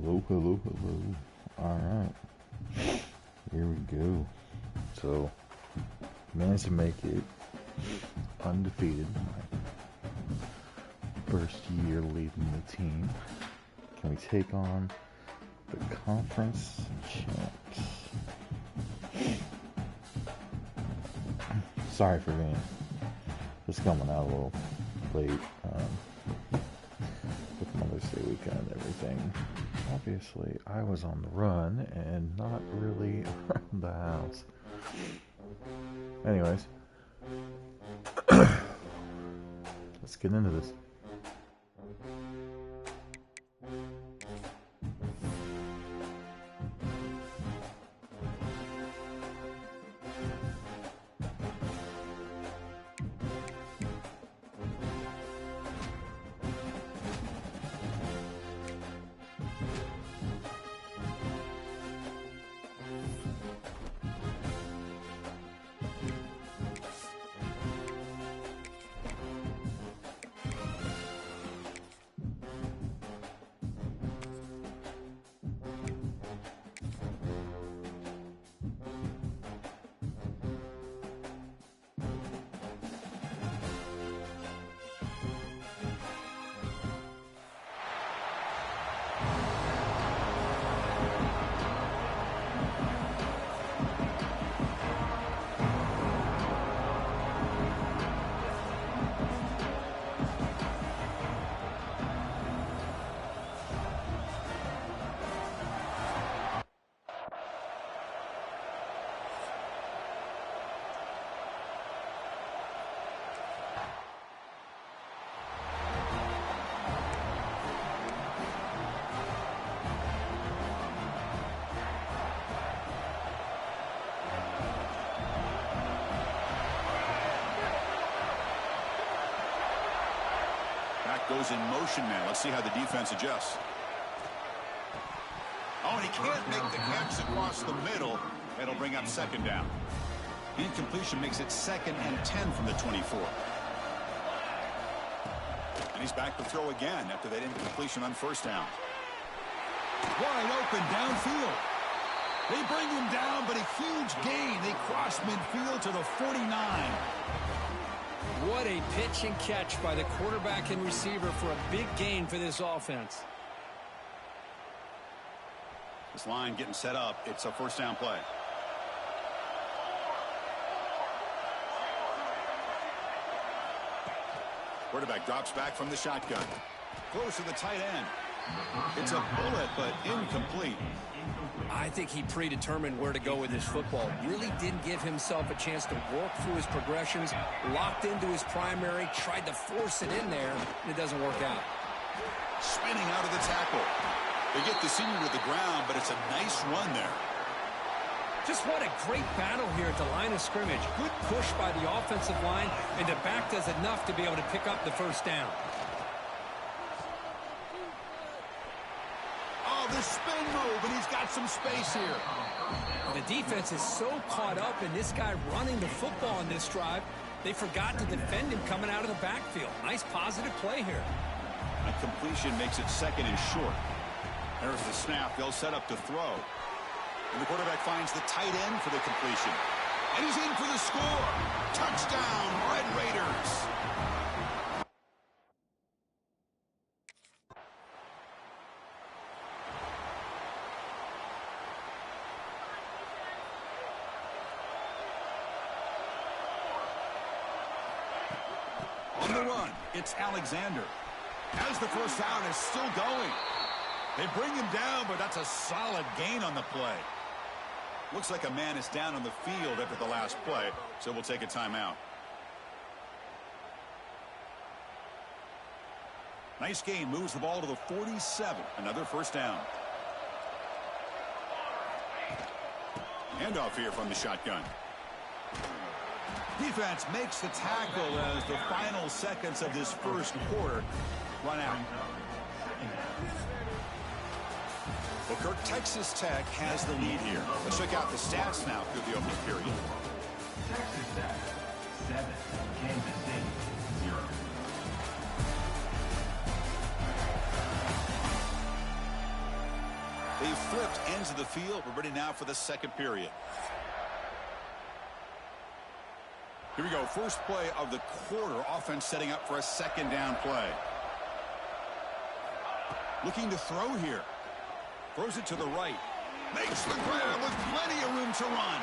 Hello, hello, hello. Alright. Here we go. So, managed to make it undefeated. First year leading the team. Can we take on the conference champs? Sorry for being just coming out a little late with Mother's Day weekend and everything. Obviously, I was on the run and not really around the house. Anyways, let's get into this. Goes in motion now. Let's see how the defense adjusts. Oh, and he can't make the catch across the middle. It'll bring up second down. Incompletion makes it 2nd and 10 from the 24. And he's back to throw again after that incompletion on first down. Wide open downfield. They bring him down, but a huge gain. They cross midfield to the 49. What a pitch and catch by the quarterback and receiver for a big gain for this offense. This line getting set up. It's a first down play. Quarterback drops back from the shotgun. Close to the tight end. It's a bullet, but incomplete. I think he predetermined where to go with his football. Really didn't give himself a chance to work through his progressions. Locked into his primary, tried to force it in there, and it doesn't work out. Spinning out of the tackle. They get the senior to the ground, but it's a nice run there. Just what a great battle here at the line of scrimmage. Good push by the offensive line, and the back does enough to be able to pick up the first down. The spin move, and he's got some space here. The defense is so caught up in this guy running the football in this drive, they forgot to defend him coming out of the backfield. Nice positive play here. A completion makes it 2nd and short. There's the snap. They'll set up to throw. And the quarterback finds the tight end for the completion. And he's in for the score. Touchdown, Red Raiders. On the run, it's Alexander. As the first down is still going. They bring him down, but that's a solid gain on the play. Looks like a man is down on the field after the last play, so we'll take a timeout. Nice gain, moves the ball to the 47. Another first down. Handoff here from the shotgun. Defense makes the tackle as the final seconds of this first quarter run out. Well, Kirk, Texas Tech has the lead here. Let's check out the stats now through the opening period. Texas Tech, 7. Kansas State, 0. They flipped ends of the field. We're ready now for the second period. Here we go. First play of the quarter. Offense setting up for a second down play. Looking to throw here. Throws it to the right. Makes the grab with plenty of room to run.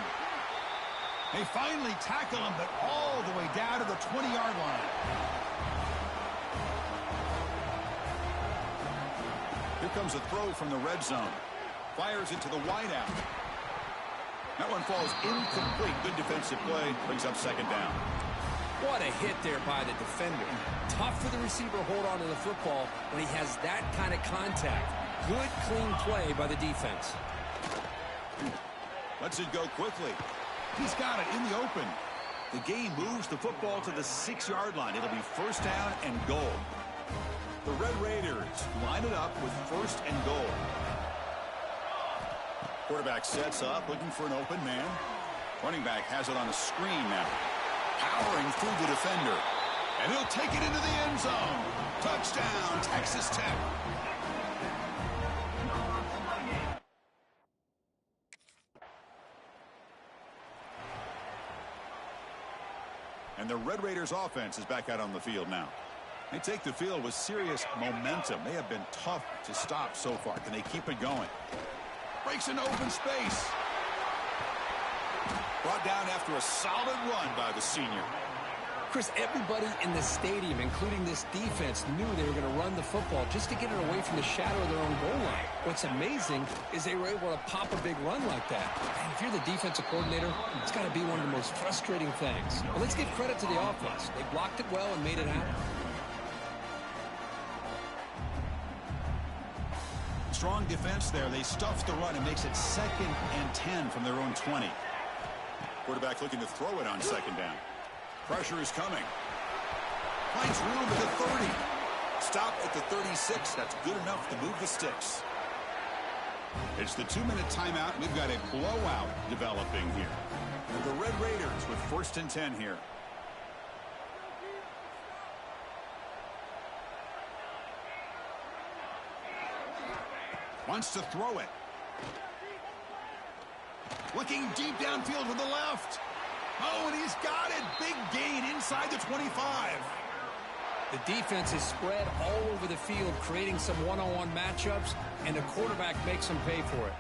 They finally tackle him, but all the way down to the 20-yard line. Here comes a throw from the red zone. Fires it to the wideout. That one falls incomplete. Good defensive play. Brings up second down. What a hit there by the defender. Tough for the receiver to hold on to the football when he has that kind of contact. Good, clean play by the defense. Lets it go quickly. He's got it in the open. The game moves the football to the 6-yard line. It'll be first down and goal. The Red Raiders line it up with first and goal. Quarterback sets up, looking for an open man. Running back has it on a screen now. Powering through the defender. And he'll take it into the end zone. Touchdown, Texas Tech. And the Red Raiders offense is back out on the field now. They take the field with serious momentum. They have been tough to stop so far. Can they keep it going? Breaks into open space. Brought down after a solid run by the senior. Chris, everybody in the stadium, including this defense, knew they were going to run the football just to get it away from the shadow of their own goal line. What's amazing is they were able to pop a big run like that. And if you're the defensive coordinator, it's got to be one of the most frustrating things. But let's give credit to the offense. They blocked it well and made it happen. Strong defense there. They stuffs the run and makes it 2nd and 10 from their own 20. Quarterback looking to throw it on second down. Pressure is coming. Finds room at the 30. Stop at the 36. That's good enough to move the sticks. It's the 2-minute timeout. We've got a blowout developing here. And the Red Raiders with first and 10 here. Wants to throw it. Looking deep downfield to the left. Oh, and he's got it. Big gain inside the 25. The defense is spread all over the field, creating some one-on-one matchups, and the quarterback makes them pay for it.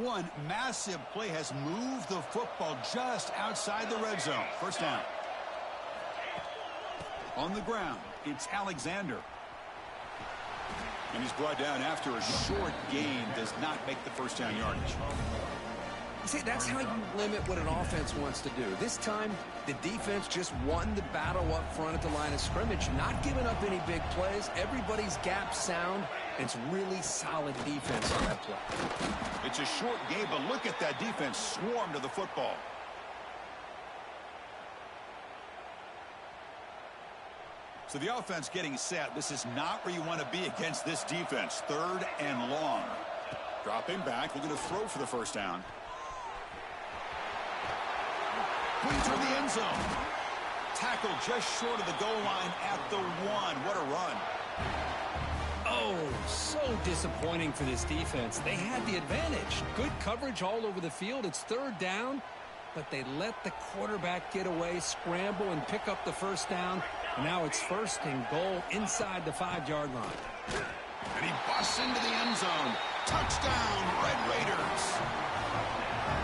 One massive play has moved the football just outside the red zone. First down. On the ground, it's Alexander. And he's brought down after a short gain. Does not make the first down yardage. See, that's how you limit what an offense wants to do. This time, the defense just won the battle up front at the line of scrimmage, not giving up any big plays. Everybody's gap sound. It's really solid defense on that play. It's a short game, but look at that defense swarm to the football. So the offense getting set. This is not where you want to be against this defense. 3rd and long. Dropping back, looking to throw for the first down. Putting toward the end zone. Tackle just short of the goal line at the 1. What a run. Oh, so disappointing for this defense. They had the advantage. Good coverage all over the field. It's 3rd down, but they let the quarterback get away, scramble, and pick up the first down. Now it's 1st and goal inside the 5-yard line. And he busts into the end zone. Touchdown, Red Raiders.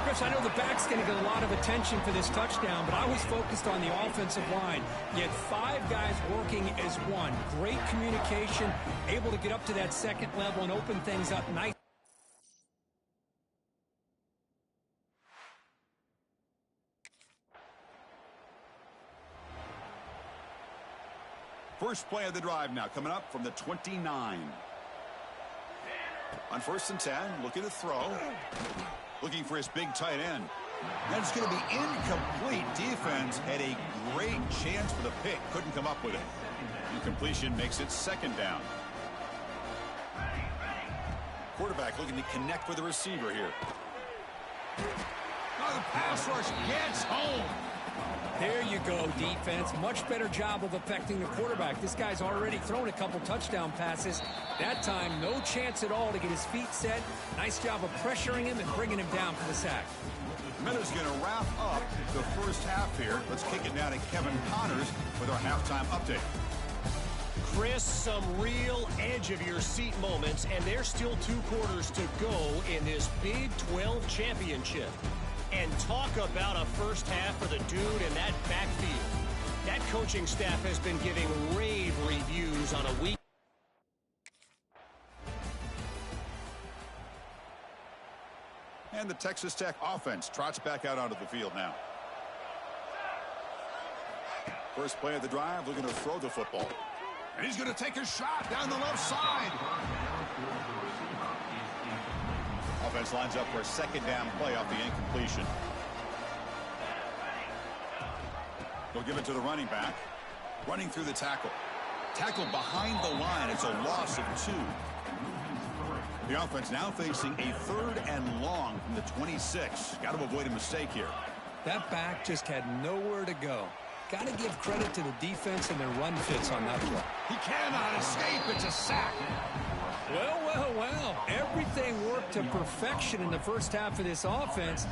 Chris, I know the back's going to get a lot of attention for this touchdown, but I was focused on the offensive line. You had 5 guys working as one. Great communication, able to get up to that second level and open things up nice. First play of the drive now coming up from the 29. On 1st and 10, looking to throw. Looking for his big tight end. That's going to be incomplete. Defense had a great chance for the pick. Couldn't come up with it. Incompletion makes it 2nd down. Quarterback looking to connect with the receiver here. Oh, the pass rush gets home. There you go, defense. Much better job of affecting the quarterback. This guy's already thrown a couple touchdown passes. That time, no chance at all to get his feet set. Nice job of pressuring him and bringing him down for the sack. Miller's going to wrap up the first half here. Let's kick it now to Kevin Connors with our halftime update. Chris, some real edge-of-your-seat moments, and there's still 2 quarters to go in this Big 12 championship. And talk about a first half for the dude in that backfield. That coaching staff has been giving rave reviews on a week. And the Texas Tech offense trots back out onto the field now. First play of the drive, looking to throw the football. And he's going to take a shot down the left side. Offense lines up for a second down play off the incompletion. They'll give it to the running back. Running through the tackle. Tackle behind the line. It's a loss of 2. The offense now facing a 3rd and long from the 26. Got to avoid a mistake here. That back just had nowhere to go. Got to give credit to the defense and their run fits on that play. He cannot escape. It's a sack. Well, well, well. Everything worked to perfection in the first half of this offense.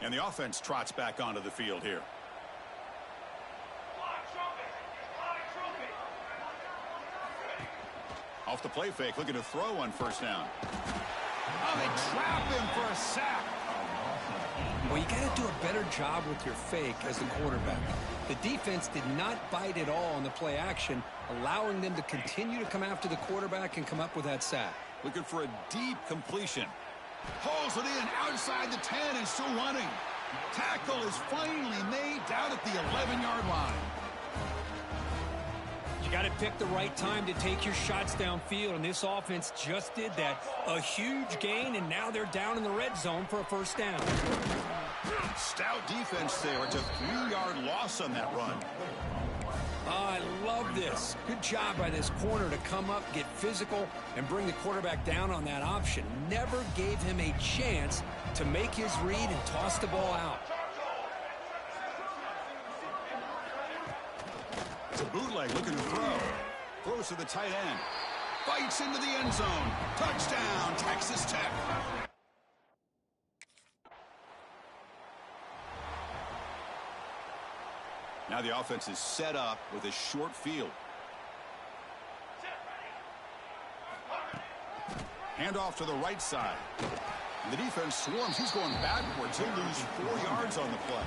And the offense trots back onto the field here. Off the play fake, looking to throw on first down. Oh, they trap him for a sack. Well, you got to do a better job with your fake as the quarterback. The defense did not bite at all on the play action, allowing them to continue to come after the quarterback and come up with that sack. Looking for a deep completion. Pulls it in outside the 10 and still running. Tackle is finally made down at the 11-yard line. You got to pick the right time to take your shots downfield, and this offense just did that. A huge gain, and now they're down in the red zone for a first down. Stout defense there. It's a 3-yard loss on that run. I love this. Good job by this corner to come up, get physical, and bring the quarterback down on that option. Never gave him a chance to make his read and toss the ball out. It's a bootleg looking to throw. Throws to the tight end. Fights into the end zone. Touchdown, Texas Tech. Now the offense is set up with a short field. Handoff to the right side. And the defense swarms. He's going backwards. He'll lose 4 yards on the play.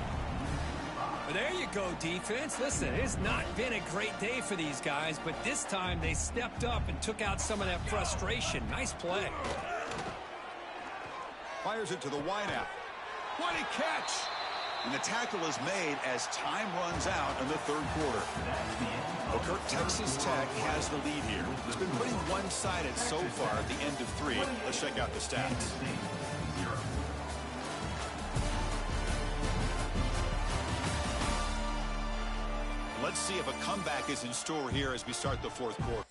But there you go, defense. Listen, it's not been a great day for these guys, but this time they stepped up and took out some of that frustration. Nice play. Fires it to the wideout. What a catch! And the tackle is made as time runs out in the third quarter. Okay, Texas Tech has the lead here. It's been pretty one-sided so far at the end of 3. Let's check out the stats. Let's see if a comeback is in store here as we start the fourth quarter.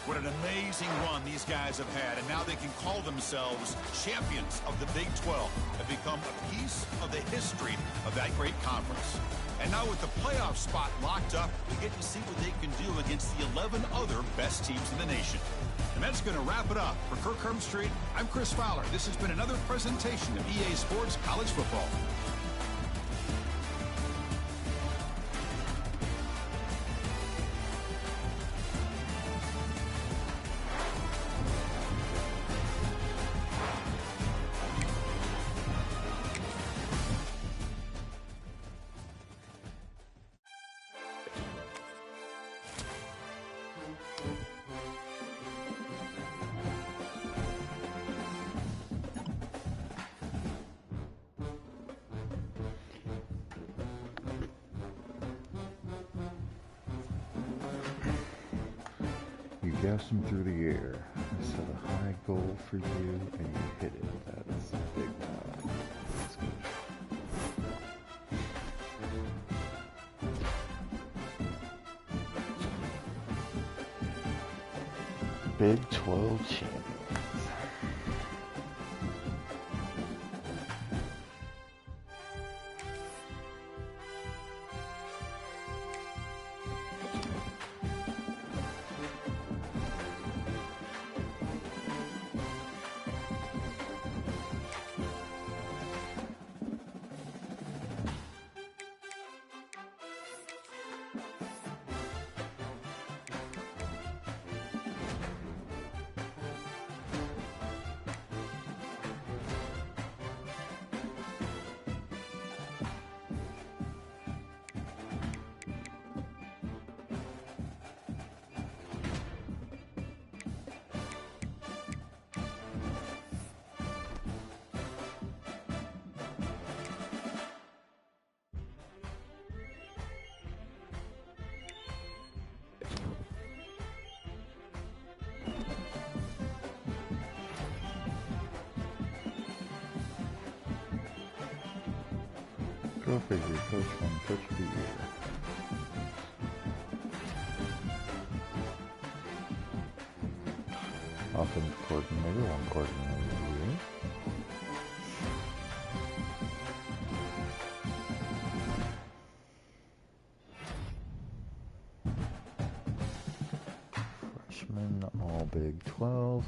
What an amazing run these guys have had, and now they can call themselves champions of the Big 12 and become a piece of the history of that great conference. And now with the playoff spot locked up, we get to see what they can do against the 11 other best teams in the nation. And that's going to wrap it up. For Kirk Hermstreet, I'm Chris Fowler. This has been another presentation of EA Sports College Football. Gas them through the air. I set a high goal for you, and you hit it. That's a big one. That's good. Big 12 champions. Go figure, coach one, coach of the year. Offensive coordinator, one coordinator of the year. Freshman, all Big 12.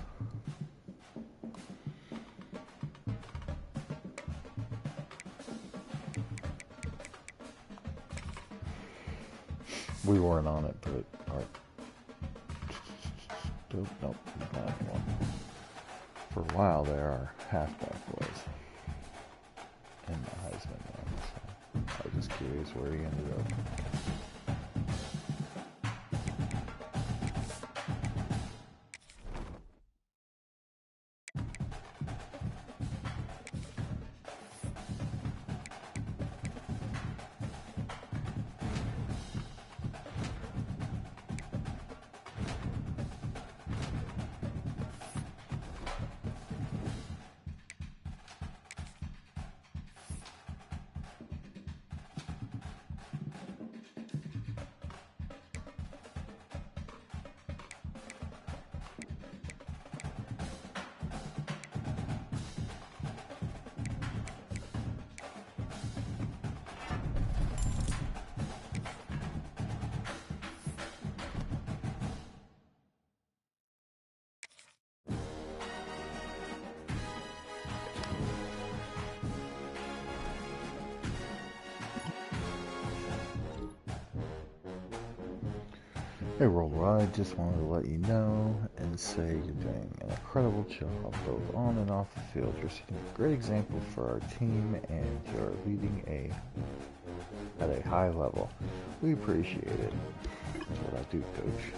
We weren't on it, but our nope, not anymore. For a while there, our halfback was in the Heisman run, so I was just curious where he ended up. Hey Worldwide, just wanted to let you know and say you're doing an incredible job both on and off the field. You're setting a great example for our team and you're leading at a high level. We appreciate it. That's what I do, Coach.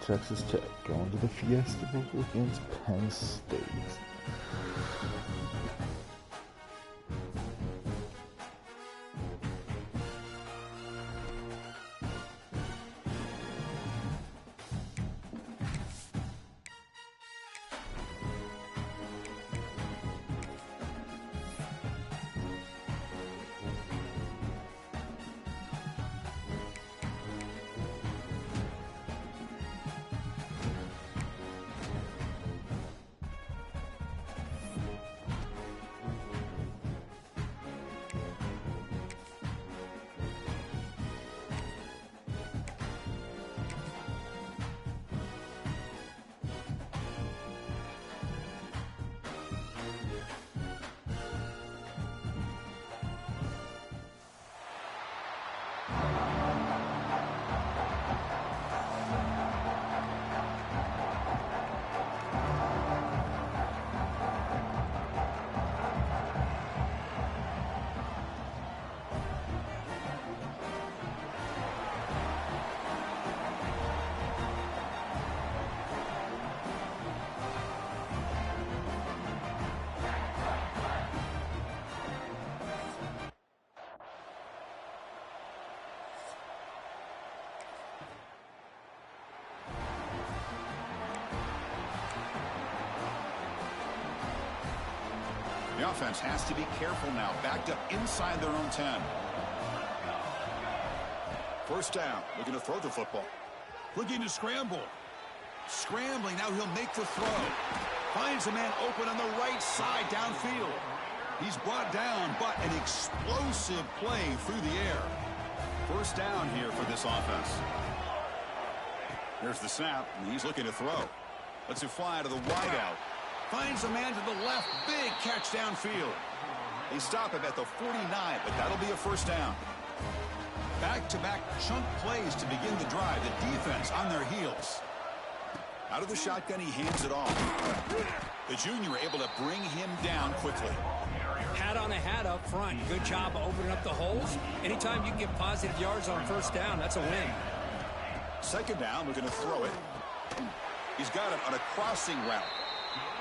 Texas Tech going to the Fiesta Bowl against Penn State. offense has to be careful now. Backed up inside their own 10. First down. Looking to throw the football. Looking to scramble. Scrambling. Now he'll make the throw. Finds a man open on the right side downfield. He's brought down, but an explosive play through the air. First down here for this offense. Here's the snap, and he's looking to throw. Lets it fly to the wideout. Finds a man to the left. Big catch downfield. They stop him at the 49, but that'll be a first down. Back-to-back chunk plays to begin the drive. The defense on their heels. Out of the shotgun, he hands it off. The junior able to bring him down quickly. Hat on a hat up front. Good job opening up the holes. Anytime you can get positive yards on first down, that's a win. Second down, we're going to throw it. He's got it on a crossing route.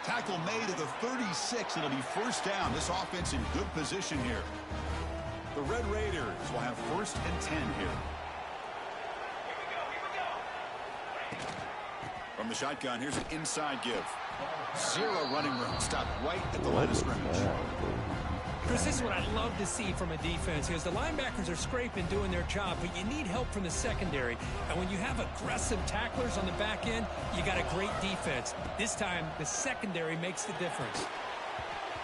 Tackle made at the 36. It'll be first down. This offense in good position here. The Red Raiders will have first and 10 here. From the shotgun, here's an inside give. Zero running room. Stopped right at the line of scrimmage. Chris, this is what I love to see from a defense, because the linebackers are scraping, doing their job, but you need help from the secondary. And when you have aggressive tacklers on the back end, you got a great defense. This time, the secondary makes the difference.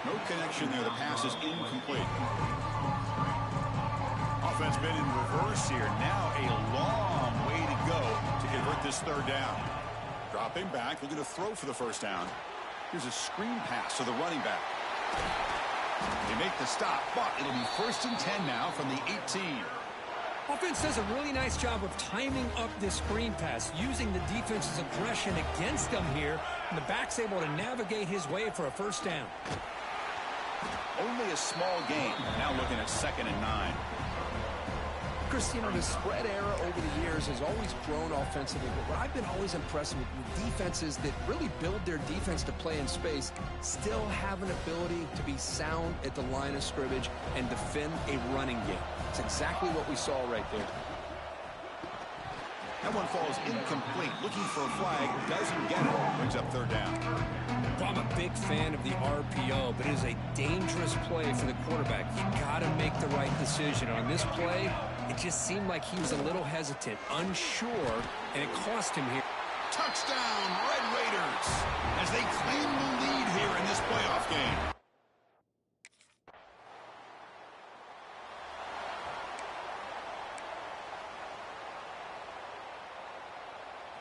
No connection there. The pass is incomplete. Offense been in reverse here. Now a long way to go to convert this third down. Dropping back, looking to throw for the first down. Here's a screen pass to the running back. They make the stop, but it'll be first and 10 now from the 18. Offense does a really nice job of timing up this screen pass, using the defense's aggression against them here, and the back's able to navigate his way for a first down. Only a small gain. Now looking at 2nd and 9. Chris, you know, the spread era over the years has always grown offensively, but what I've been always impressed with defenses that really build their defense to play in space still have an ability to be sound at the line of scrimmage and defend a running game. It's exactly what we saw right there. That one falls incomplete. Looking for a flag. Doesn't get it. Brings up third down. I'm a big fan of the RPO, but it is a dangerous play for the quarterback. You got to make the right decision. On this play, it just seemed like he was a little hesitant, unsure, and it cost him here. Touchdown, Red Raiders, as they claim the lead here in this playoff game.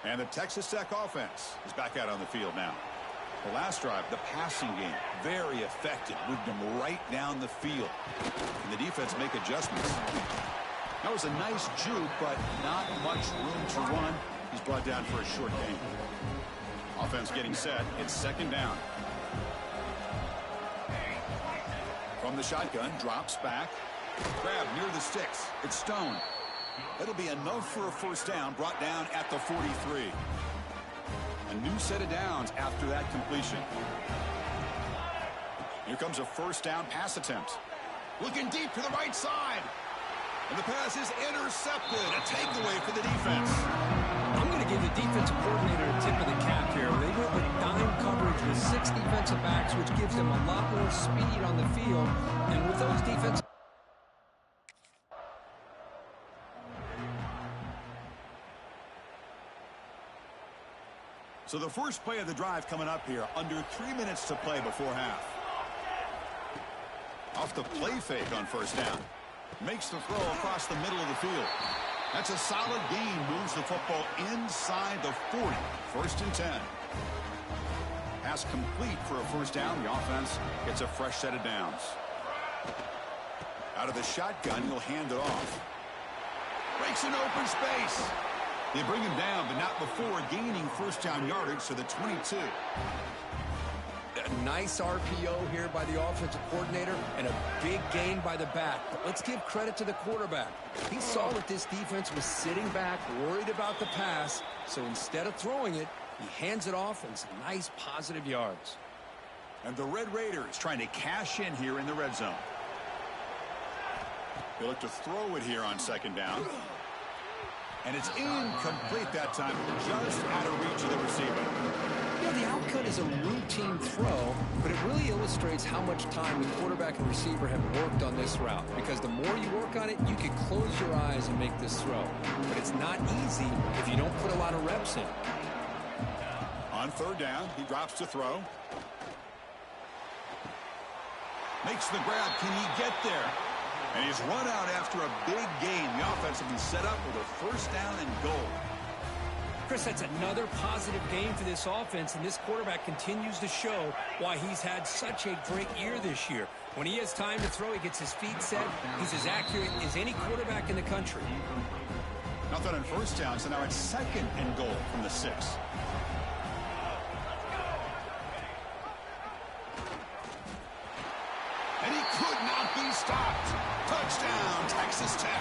And the Texas Tech offense is back out on the field now. The last drive, the passing game, very effective. Moved them right down the field. And the defense make adjustments. That was a nice juke, but not much room to run. He's brought down for a short gain. Offense getting set. It's 2nd down. From the shotgun, drops back. Grab near the sticks. It's Stone. That'll be enough for a first down, brought down at the 43. A new set of downs after that completion. Here comes a first down pass attempt. Looking deep to the right side. And the pass is intercepted. A takeaway for the defense. I'm going to give the defensive coordinator a tip of the cap here. They went with dime coverage with 6 defensive backs, which gives them a lot more speed on the field. And with those defensive... So the first play of the drive coming up here. Under 3 minutes to play before half. Off the play fake on first down. Makes the throw across the middle of the field. That's a solid gain. Moves the football inside the 40. First and 10. Pass complete for a first down. The offense gets a fresh set of downs. Out of the shotgun, he'll hand it off. Breaks an open space. They bring him down, but not before gaining first down yardage to the 22. A nice RPO here by the offensive coordinator and a big gain by the back. But let's give credit to the quarterback. He saw that this defense was sitting back, worried about the pass. So instead of throwing it, he hands it off and some nice positive yards. And the Red Raiders trying to cash in here in the red zone. They look to throw it here on 2nd down. And it's incomplete that time, just out of reach of the receiver. Yeah, the outcut is a routine throw, but it really illustrates how much time the quarterback and receiver have worked on this route. Because the more you work on it, you can close your eyes and make this throw. But it's not easy if you don't put a lot of reps in. On third down, he drops to throw. Makes the grab. Can he get there? And he's run out after a big gain. The offense will be set up with a first down and goal. Chris, that's another positive game for this offense, and this quarterback continues to show why he's had such a great year this year. When he has time to throw, he gets his feet set. He's as accurate as any quarterback in the country. Nothing on first down, so now it's second and goal from the 6. And he could not be stopped. Touchdown, Texas Tech.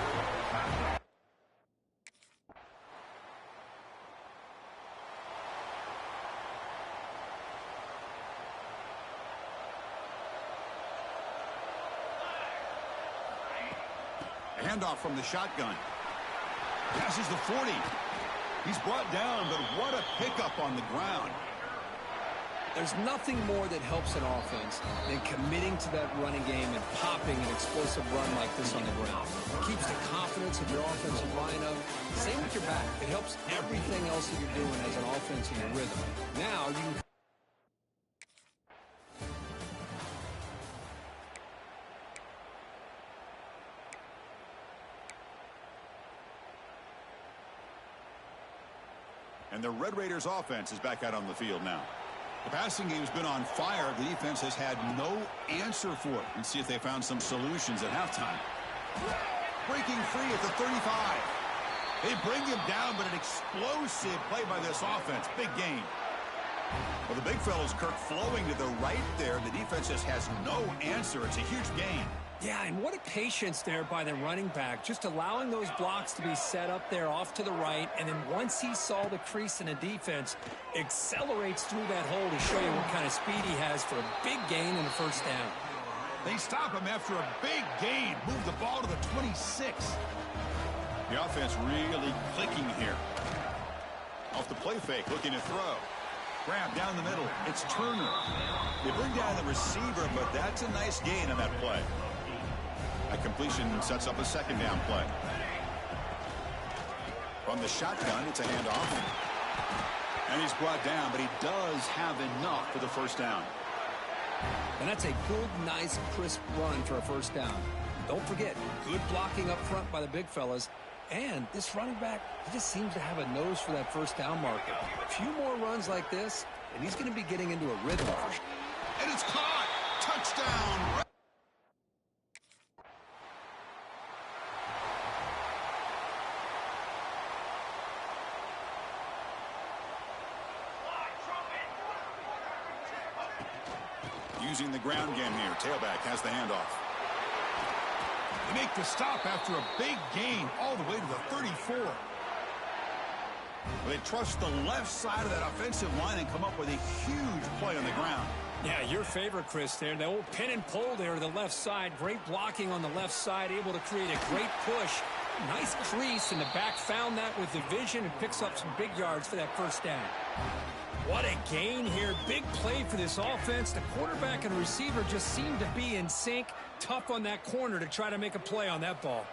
Handoff from the shotgun. Passes the 40. He's brought down, but what a pickup on the ground. There's nothing more that helps an offense than committing to that running game and popping an explosive run like this on the ground. It keeps the confidence of your offensive line up. Same with your back. It helps everything else that you're doing as an offense in your rhythm. Now you can... And the Red Raiders offense is back out on the field now. The passing game's been on fire. The defense has had no answer for it. Let's see if they found some solutions at halftime. Breaking free at the 35. They bring him down, but an explosive play by this offense. Big gain. Well, the big fellow's Kirk flowing to the right there. The defense just has no answer. It's a huge gain. Yeah, and what a patience there by the running back, just allowing those blocks to be set up there off to the right, and then once he saw the crease in the defense, accelerates through that hole to show you what kind of speed he has for a big gain and a first down. They stop him after a big gain. Move the ball to the 26. The offense really clicking here. Off the play fake, looking to throw. Grab down the middle. It's Turner. They bring down the receiver, but that's a nice gain on that play. That completion sets up a second down play. From the shotgun, it's a handoff. And he's brought down, but he does have enough for the first down. And that's a good, nice, crisp run for a first down. Don't forget, good blocking up front by the big fellas. And this running back, he just seems to have a nose for that first down marker. A few more runs like this, and he's going to be getting into a rhythm. And it's caught. Touchdown. Using the ground game here. Tailback has the handoff. They make the stop after a big gain all the way to the 34. They trust the left side of that offensive line and come up with a huge play on the ground. Yeah, your favorite, Chris, there. The old pin and pull there to the left side. Great blocking on the left side, able to create a great push. Nice crease, and the back found that with the vision and picks up some big yards for that first down. What a gain here. Big play for this offense. The quarterback and receiver just seem to be in sync. Tough on that corner to try to make a play on that ball.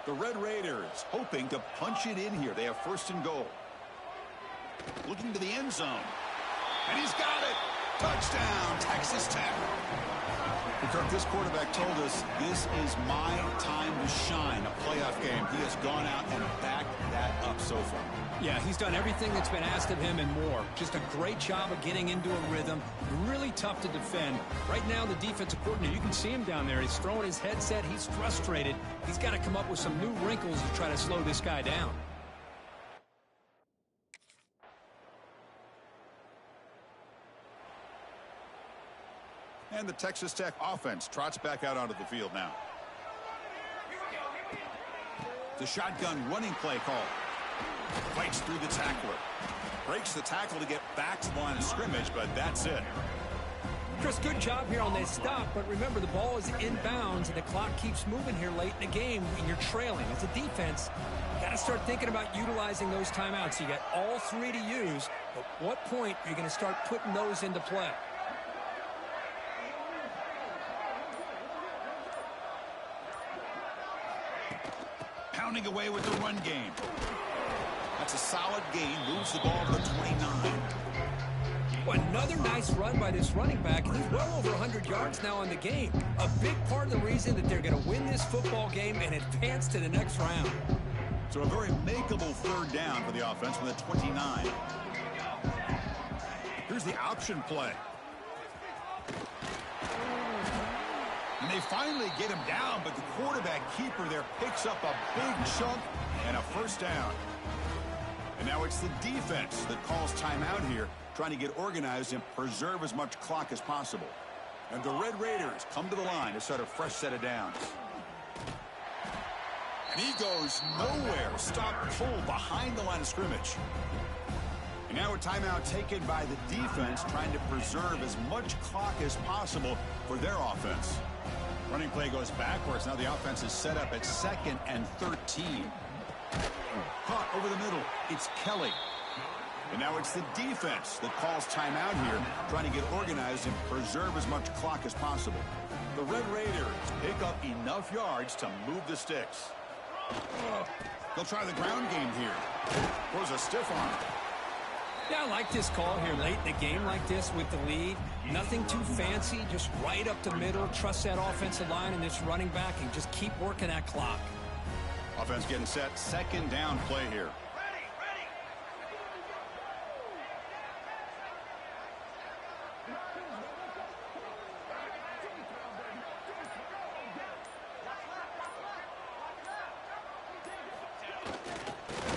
The Red Raiders hoping to punch it in here. They have first and goal. Looking to the end zone. And he's got it. Touchdown, Texas Tech. Kirk, this quarterback told us this is my time to shine, a playoff game. He has gone out and backed that up so far. Yeah, he's done everything that's been asked of him and more. Just a great job of getting into a rhythm. Really tough to defend. Right now, the defensive coordinator, you can see him down there. He's throwing his headset. He's frustrated. He's got to come up with some new wrinkles to try to slow this guy down. And the Texas Tech offense trots back out onto the field now. The shotgun running play call. Fights through the tackler. Breaks the tackle to get back to the line of scrimmage, but that's it. Chris, good job here on that stop, but remember the ball is inbounds and the clock keeps moving here late in the game and you're trailing. As a defense, you got to start thinking about utilizing those timeouts. You got all three to use, but what point are you going to start putting those into play? Pounding away with the run game. That's a solid gain. Moves the ball to the 29. Another nice run by this running back. He's well over 100 yards now in the game. A big part of the reason that they're going to win this football game and advance to the next round. So a very makeable third down for the offense with a 29. Here's the option play. And they finally get him down, but the quarterback keeper there picks up a big chunk and a first down. And now it's the defense that calls timeout here, trying to get organized and preserve as much clock as possible. And the Red Raiders come to the line to start a fresh set of downs. And he goes nowhere. Stop cold behind the line of scrimmage. And now a timeout taken by the defense, trying to preserve as much clock as possible for their offense. Running play goes backwards. Now the offense is set up at 2nd and 13. Caught over the middle. It's Kelly. And now it's the defense that calls timeout here, trying to get organized and preserve as much clock as possible. The Red Raiders pick up enough yards to move the sticks. They'll try the ground game here. Throws a stiff arm. Yeah, I like this call here late in the game like this with the lead. Nothing too fancy, just right up the middle. Trust that offensive line and this running back and just keep working that clock. Offense getting set. 2nd down play here.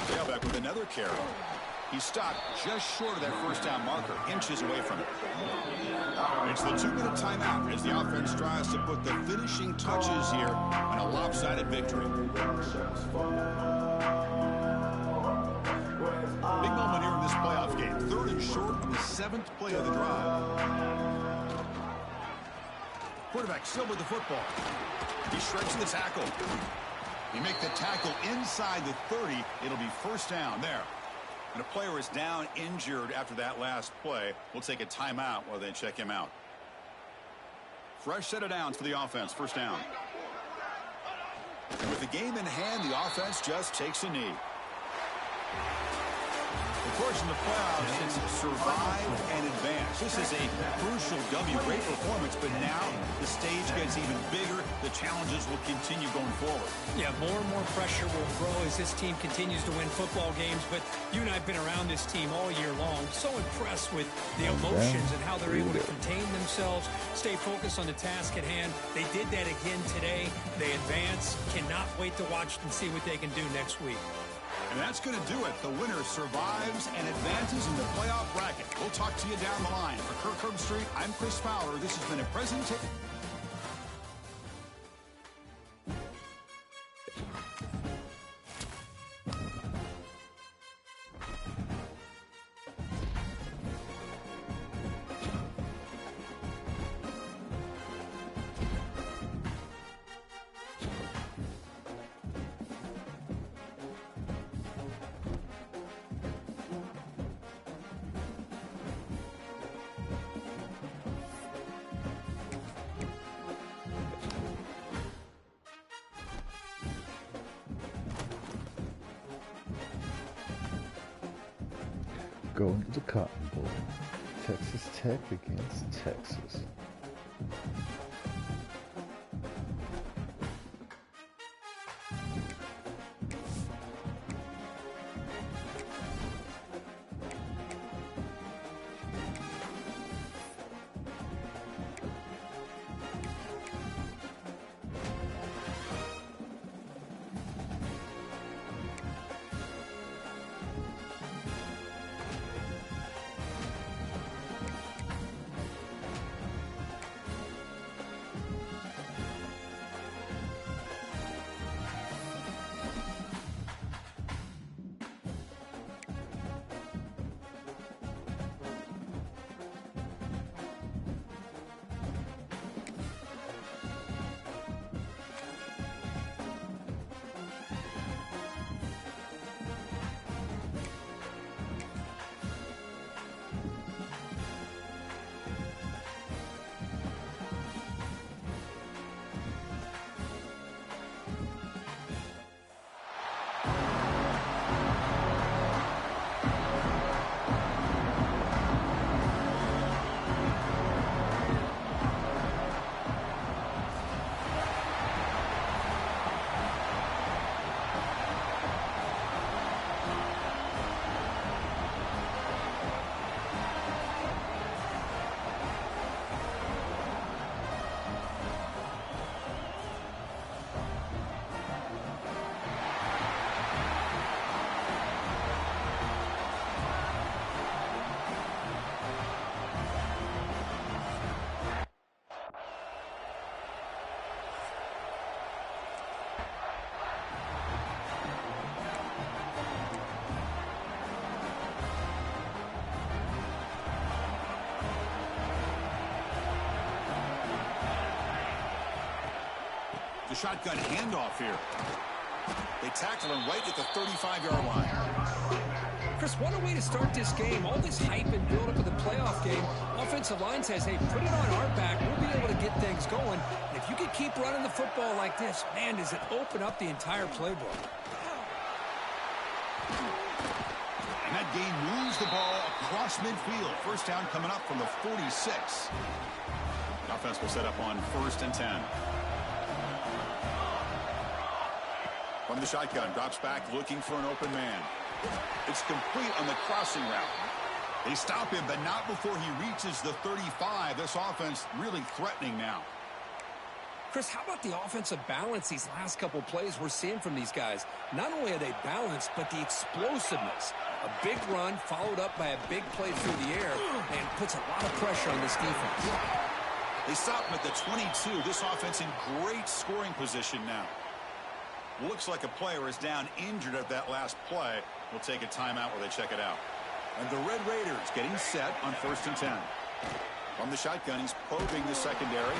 Tailback with another carry. He stopped just short of that first down marker, inches away from it. It's the 2-minute timeout as the offense tries to put the finishing touches here on a lopsided victory. Big moment here in this playoff game. 3rd and short on the 7th play of the drive. Quarterback still with the football. He shreds the tackle. You make the tackle inside the 30. It'll be first down there. And a player is down injured after that last play. We'll take a timeout while they check him out. Fresh set of downs for the offense. First down. And with the game in hand, the offense just takes a knee. Of course, in the playoffs, it's survive and advance. This is a crucial W. Great performance, but now the stage gets even bigger. The challenges will continue going forward. Yeah, more and more pressure will grow as this team continues to win football games. But you and I have been around this team all year long. So impressed with the emotions and how they're able to contain themselves, stay focused on the task at hand. They did that again today. They advance. Cannot wait to watch and see what they can do next week. And that's going to do it. The winner survives and advances in the playoff bracket. We'll talk to you down the line. For Kirk Herbstreit, I'm Chris Fowler. This has been a presentation. Going to the Cotton Bowl. Texas Tech against Texas. shotgun handoff here. They tackle him right at the 35-yard line. Chris, what a way to start this game. All this hype and build-up of the playoff game. Offensive line says, hey, put it on our back. We'll be able to get things going. And if you can keep running the football like this, man, does it open up the entire playbook. And that game moves the ball across midfield. First down coming up from the 46. The offense will set up on 1st and 10. From the shotgun, drops back looking for an open man. It's complete on the crossing route. They stop him, but not before he reaches the 35. This offense really threatening now. Chris, how about the offensive balance these last couple plays we're seeing from these guys? Not only are they balanced, but the explosiveness. A big run followed up by a big play through the air and puts a lot of pressure on this defense. They stop him at the 22. This offense in great scoring position now. Looks like a player is down injured at that last play. We'll take a timeout while they check it out. And the Red Raiders getting set on 1st and 10. From the shotgun, he's probing the secondary.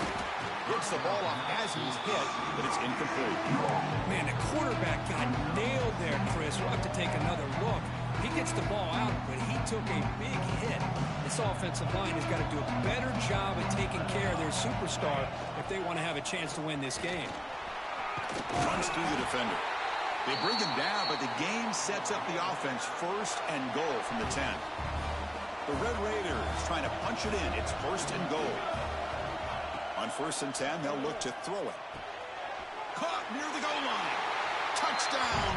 Gets the ball off as he's hit, but it's incomplete. Man, the quarterback got nailed there, Chris. We'll have to take another look. He gets the ball out, but he took a big hit. This offensive line has got to do a better job at taking care of their superstar if they want to have a chance to win this game. Runs through the defender. They bring him down, but the game sets up the offense 1st and goal from the 10. The Red Raiders trying to punch it in. It's 1st and goal. On 1st and 10, they'll look to throw it. Caught near the goal line. Touchdown.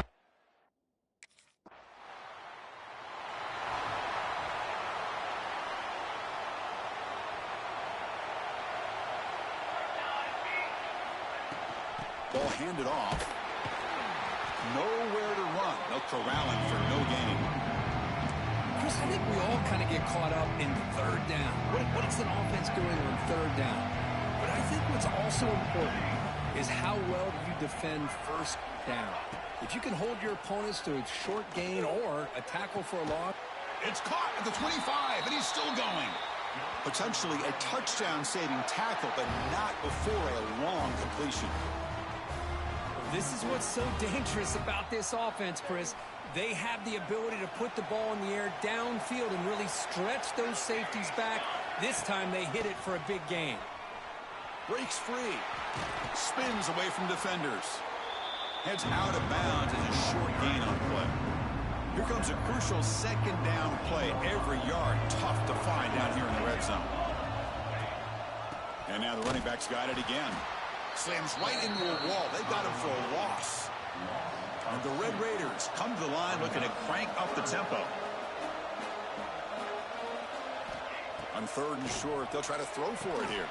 Ball handed off. Nowhere to run. No corralling for no gain. Chris, I think we all kind of get caught up in 3rd down. What is an offense doing on 3rd down? But I think what's also important is how well do you defend 1st down. If you can hold your opponents to a short gain or a tackle for a loss. It's caught at the 25, and he's still going. Potentially a touchdown-saving tackle, but not before a long completion. This is what's so dangerous about this offense, Chris. They have the ability to put the ball in the air downfield and really stretch those safeties back. This time they hit it for a big gain. Breaks free. Spins away from defenders. Heads out of bounds as a short gain on play. Here comes a crucial 2nd down play. Every yard tough to find down here in the red zone. And now the running back's got it again. Slams right into a wall. They got him for a loss. And the Red Raiders come to the line looking to crank up the tempo. On 3rd and short, they'll try to throw for it here.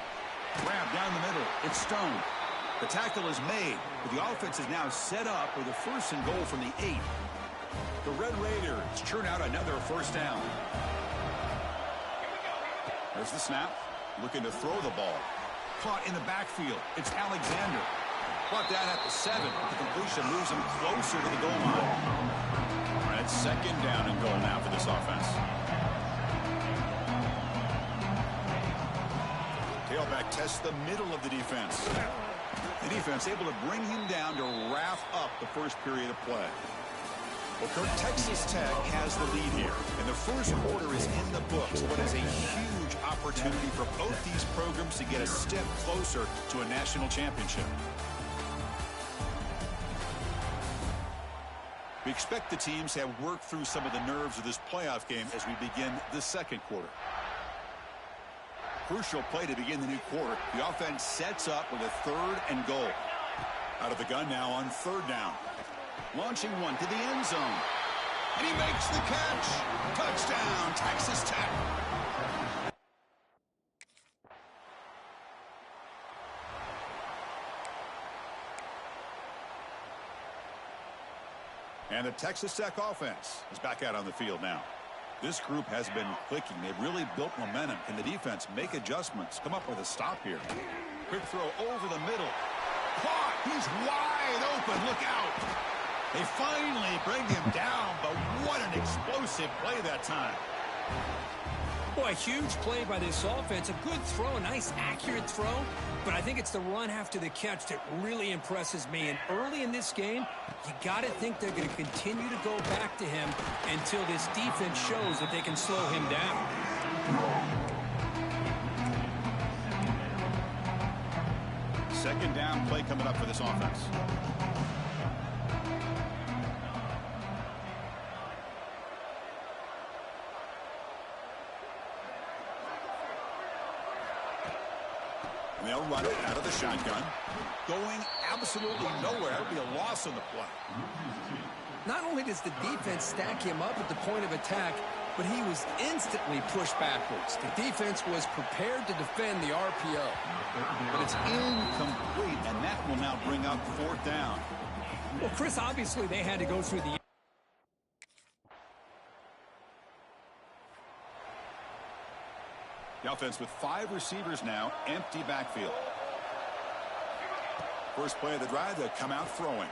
Grab down the middle. It's Stone. The tackle is made, but the offense is now set up with a 1st and goal from the 8. The Red Raiders churn out another 1st down. There's the snap. Looking to throw the ball. Caught in the backfield. It's Alexander. Brought down at the 7. The completion moves him closer to the goal line. All right, 2nd down and goal now for this offense. Tailback tests the middle of the defense. The defense able to bring him down to wrap up the 1st period of play. Well, Kirk, Texas Tech has the lead here, and the 1st quarter is in the books. What is a huge opportunity for both these programs to get a step closer to a national championship. We expect the teams to have worked through some of the nerves of this playoff game as we begin the 2nd quarter. Crucial play to begin the new quarter. The offense sets up with a 3rd and goal. Out of the gun now on 3rd down. Launching one to the end zone. And he makes the catch. Touchdown, Texas Tech. And the Texas Tech offense is back out on the field now. This group has been clicking. They've really built momentum. Can the defense make adjustments? Come up with a stop here. Quick throw over the middle. Caught. He's wide open. Look out. They finally bring him down, but what an explosive play that time. Boy, a huge play by this offense. A good throw, a nice accurate throw. But I think it's the run after the catch that really impresses me. And early in this game, you got to think they're going to continue to go back to him until this defense shows that they can slow him down. Second down play coming up for this offense. And they'll run it out of the shotgun. Going absolutely nowhere. It'll be a loss on the play. Not only does the defense stack him up at the point of attack, but he was instantly pushed backwards. The defense was prepared to defend the RPO. But it's incomplete, and that will now bring up fourth down. Well, Chris, obviously they had to go through the... The offense with 5 receivers now, empty backfield. First play of the drive, they'll come out throwing.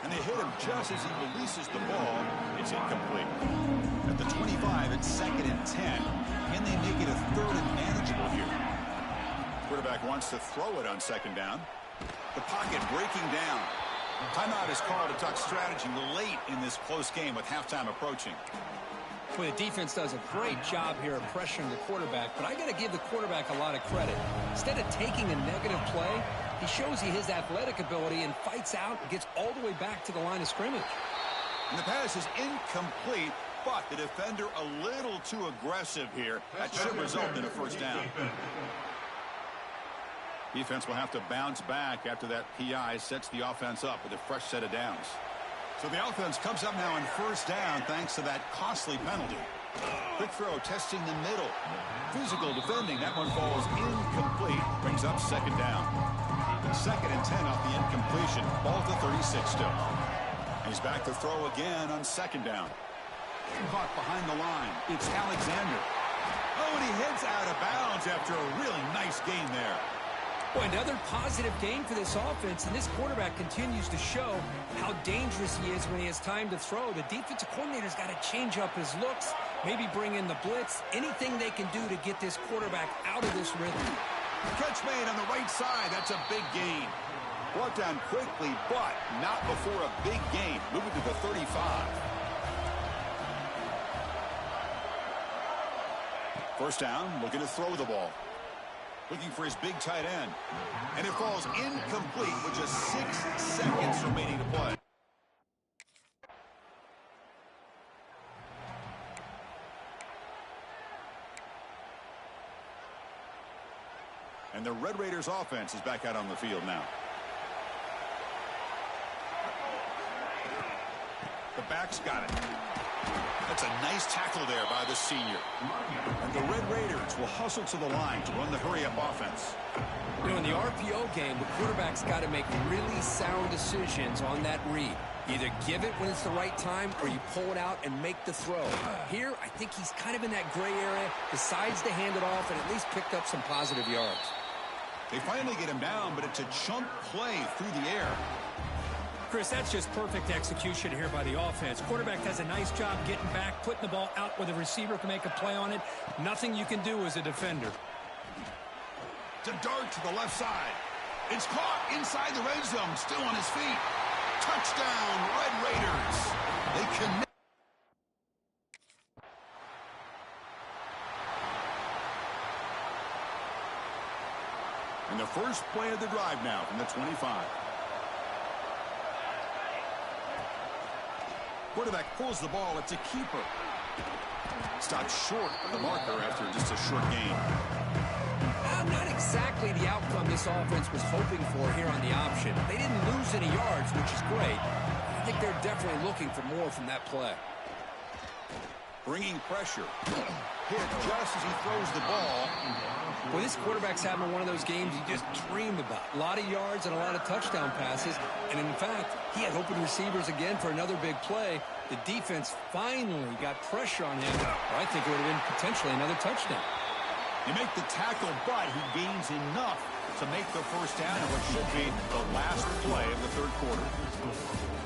And they hit him just as he releases the ball. It's incomplete. At the 25, it's 2nd and 10. Can they make it a 3rd and manageable here? Quarterback wants to throw it on 2nd down. The pocket breaking down. Timeout is called to talk strategy late in this close game with halftime approaching. Well, the defense does a great job here of pressuring the quarterback, but I got to give the quarterback a lot of credit. Instead of taking a negative play, he shows you his athletic ability and fights out and gets all the way back to the line of scrimmage. And the pass is incomplete, but the defender a little too aggressive here. That should result in a first down. Defense will have to bounce back after that PI sets the offense up with a fresh set of downs. So the offense comes up now on first down thanks to that costly penalty. Quick throw testing the middle. Physical defending. That one falls incomplete. Brings up 2nd down. 2nd and 10 off the incompletion. Ball to 36 still. He's back to throw again on 2nd down. Caught behind the line. It's Alexander. Oh, and he heads out of bounds after a really nice gain there. Boy, another positive gain for this offense, and this quarterback continues to show how dangerous he is when he has time to throw. The defensive coordinator's got to change up his looks, maybe bring in the blitz, anything they can do to get this quarterback out of this rhythm. Catch made on the right side. That's a big gain. Brought down quickly, but not before a big gain. Moving to the 35. First down, looking to throw the ball. Looking for his big tight end. And it falls incomplete with just 6 seconds remaining to play. And the Red Raiders offense is back out on the field now. The back's got it. That's a nice tackle there by the senior. And the Red Raiders will hustle to the line to run the hurry-up offense. You know, in the RPO game, the quarterback's got to make really sound decisions on that read. Either give it when it's the right time or you pull it out and make the throw. Here, I think he's kind of in that gray area, decides to hand it off and at least picked up some positive yards. They finally get him down, but it's a chunk play through the air. Chris, that's just perfect execution here by the offense. Quarterback does a nice job getting back, putting the ball out where the receiver can make a play on it. Nothing you can do as a defender. To dart to the left side. It's caught inside the red zone, still on his feet. Touchdown, Red Raiders. They connect. And the first play of the drive now from the 25. Quarterback pulls the ball. It's a keeper. Stopped short of the marker after just a short gain. Not exactly the outcome this offense was hoping for here on the option. They didn't lose any yards, which is great. I think they're definitely looking for more from that play. Bringing pressure. Hit just as he throws the ball. Well, this quarterback's having one of those games you just dreamed about. A lot of yards and a lot of touchdown passes. And in fact, he had open receivers again for another big play. The defense finally got pressure on him. I think it would have been potentially another touchdown. You make the tackle, but he gains enough to make the first down in what should be the last play of the third quarter.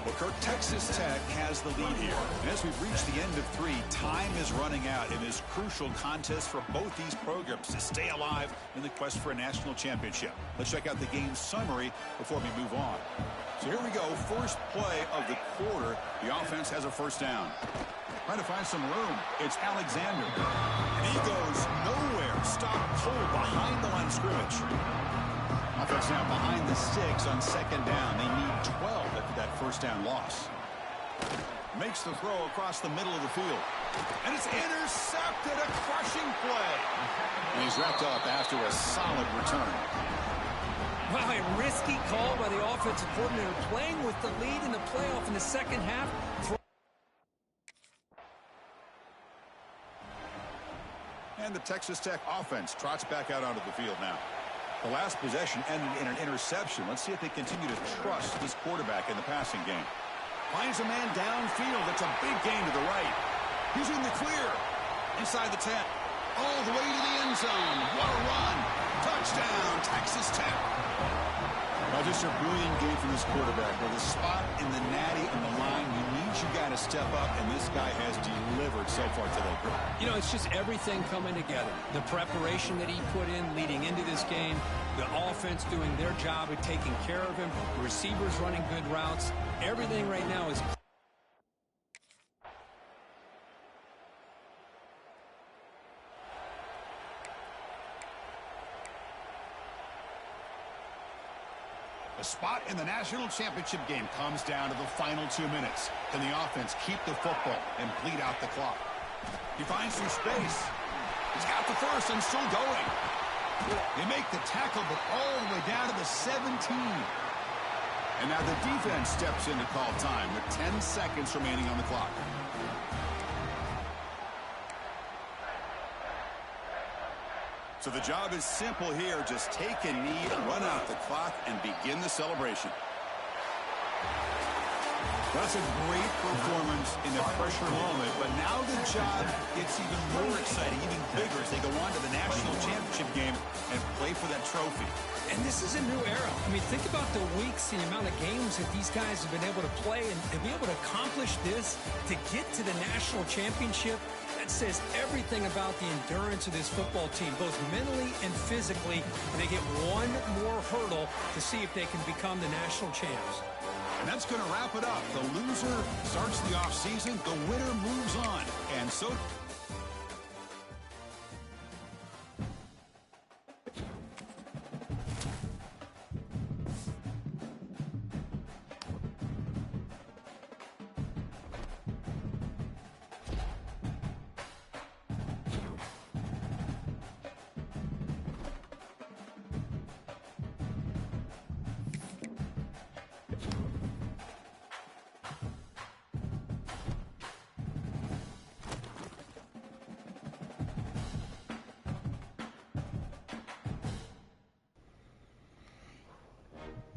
Well, Kirk, Texas Tech has the lead here. And as we've reached the end of 3, time is running out in this crucial contest for both these programs to stay alive in the quest for a national championship. Let's check out the game summary before we move on. So here we go. First play of the quarter. The offense has a first down. Trying to find some room. It's Alexander. And he goes nowhere. Stopped cold behind the line of scrimmage. Offense now behind the 6 on second down. They need 12 after that first down loss. Makes the throw across the middle of the field. And it's intercepted. A crushing play. And he's wrapped up after a solid return. Wow, a risky call by the offensive coordinator, playing with the lead in the playoff in the second half. And the Texas Tech offense trots back out onto the field now. The last possession ended in an interception. Let's see if they continue to trust this quarterback in the passing game. Finds a man downfield. That's a big gain to the right. He's in the clear. Inside the 10. All the way to the end zone. What a run. Touchdown, Texas Tech. Well, just a brilliant game from this quarterback. With a spot in the natty on the line, you need your guy to step up, and this guy has delivered so far today. You know, it's just everything coming together. The preparation that he put in leading into this game, the offense doing their job of taking care of him, receivers running good routes. Everything right now is... The spot in the national championship game comes down to the final 2 minutes. Can the offense keep the football and bleed out the clock? He finds some space. He's got the first and still going. They make the tackle, but all the way down to the 17. And now the defense steps in to call time with 10 seconds remaining on the clock. So the job is simple here. Just take a knee, run out the clock, and begin the celebration. That's a great performance in the pressure moment, but now the job gets even more exciting, even bigger as they go on to the national championship game and play for that trophy. And this is a new era. I mean, think about the weeks and the amount of games that these guys have been able to play, and to be able to accomplish this, to get to the national championship, that says everything about the endurance of this football team, both mentally and physically. And they get one more hurdle to see if they can become the national champs. And that's going to wrap it up. The loser starts the offseason. The winner moves on. And so...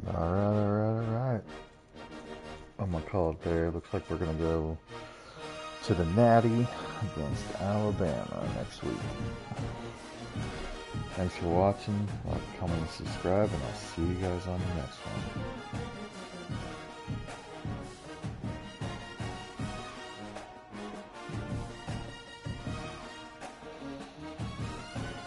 Alright. I'm gonna call it there. Looks like we're gonna go to the Natty against Alabama next week. Thanks for watching. Like, comment, and subscribe, and I'll see you guys on the next one.